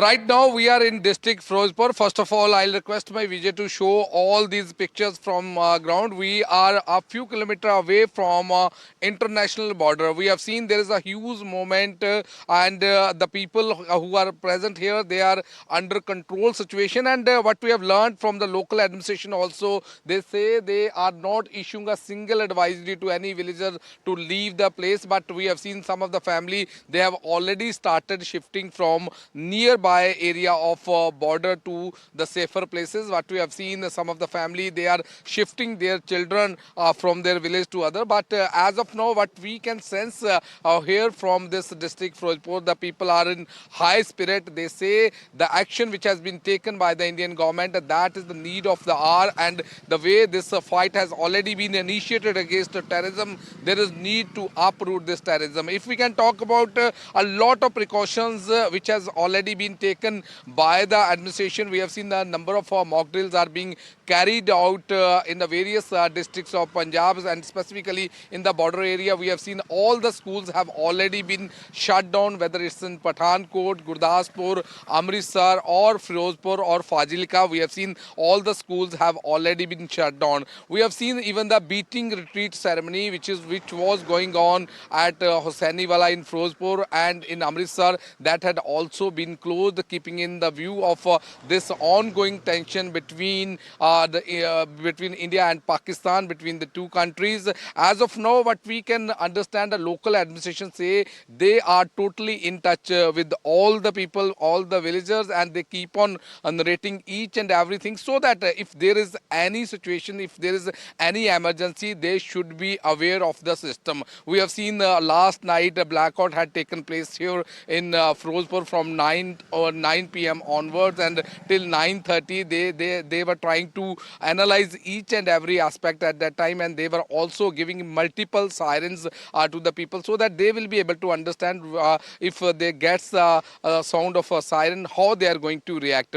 Right now we are in district Firozpur. First of all, I'll request my Vijay to show all these pictures from ground. We are a few kilometers away from international border. We have seen there is a huge movement and the people who are present here, they are under control situation. And what we have learned from the local administration also, they say they are not issuing a single advisory to any villager to leave the place. But we have seen some of the family, they have already started shifting from nearby area of border to the safer places. What we have seen, some of the family, they are shifting their children from their village to other. But as of now, what we can sense here from this district Firozpur, the people are in high spirit. They say the action which has been taken by the Indian government, that is the need of the hour, and the way this fight has already been initiated against terrorism, there is need to uproot this terrorism. If we can talk about a lot of precautions which has already been taken by the administration. We have seen the number of mock drills are being carried out in the various districts of Punjab, and specifically in the border area. We have seen all the schools have already been shut down, whether it's in Pathankot, Gurdaspur, Amritsar or Firozpur or Fazilka. We have seen all the schools have already been shut down. We have seen even the beating retreat ceremony which was going on at Hossainiwala in Firozpur and in Amritsar, that had also been closed, keeping in the view of this ongoing tension between between India and Pakistan, between the two countries. As of now, what we can understand, the local administration say they are totally in touch with all the people, all the villagers, and they keep on narrating each and everything, so that if there is any situation, if there is any emergency, they should be aware of the system. We have seen last night a blackout had taken place here in Firozpur from 9 p.m. onwards, and till 9:30 they were trying to analyze each and every aspect at that time, and they were also giving multiple sirens to the people, so that they will be able to understand if they get a sound of a siren, how they are going to react.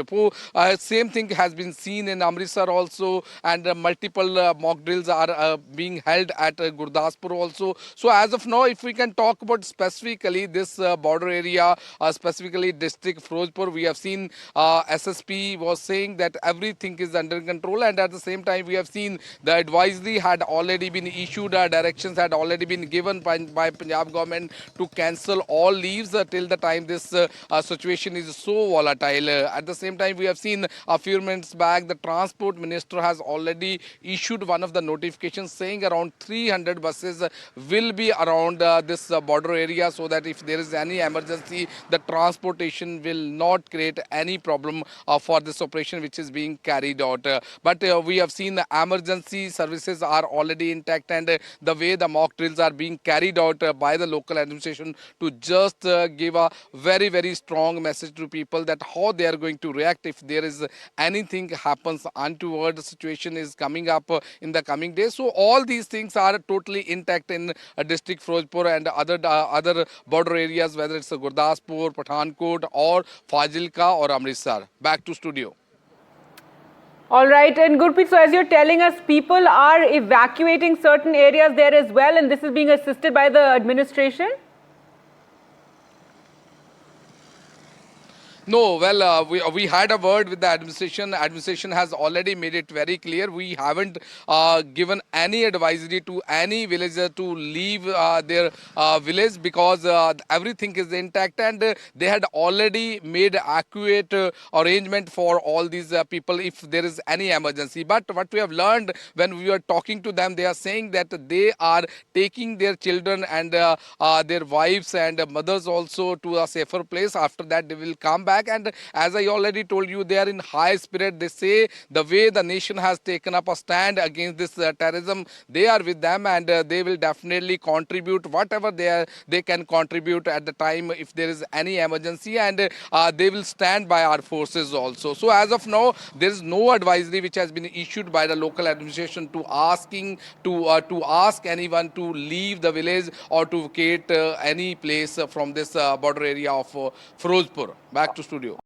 Same thing has been seen in Amritsar also, and multiple mock drills are being held at Gurdaspur also. So as of now, if we can talk about specifically this border area, specifically district Firozpur, we have seen SSP was saying that everything is under control, and at the same time we have seen the advisory had already been issued, directions had already been given by Punjab government to cancel all leaves till the time this situation is so volatile. At the same time, we have seen a few minutes back the transport minister has already issued one of the notifications saying around 300 buses will be around this border area, so that if there is any emergency, the transportation will not create any problem for this operation which is being carried out. But we have seen the emergency services are already intact, and the way the mock drills are being carried out by the local administration to just give a very, very strong message to people that how they are going to react if there is anything happens untoward situation is coming up in the coming days. So all these things are totally intact in district Firozpur and other border areas, whether it's Gurdaspur, Pathankot or Fazilka or Amritsar. Back to studio. All right, and Gurpreet, so as you're telling us, people are evacuating certain areas there as well, and this is being assisted by the administration? No, well, we had a word with the administration. Administration has already made it very clear. We haven't given any advisory to any villager to leave their village, because everything is intact, and they had already made accurate arrangement for all these people if there is any emergency. But what we have learned when we were talking to them, they are saying that they are taking their children and their wives and mothers also to a safer place. After that, they will come back. And as I already told you, they are in high spirit. They say the way the nation has taken up a stand against this terrorism, they are with them, and they will definitely contribute whatever they can contribute at the time if there is any emergency, and they will stand by our forces also. So as of now, there is no advisory which has been issued by the local administration to ask anyone to leave the village or to vacate any place from this border area of Firozpur. Back to studio.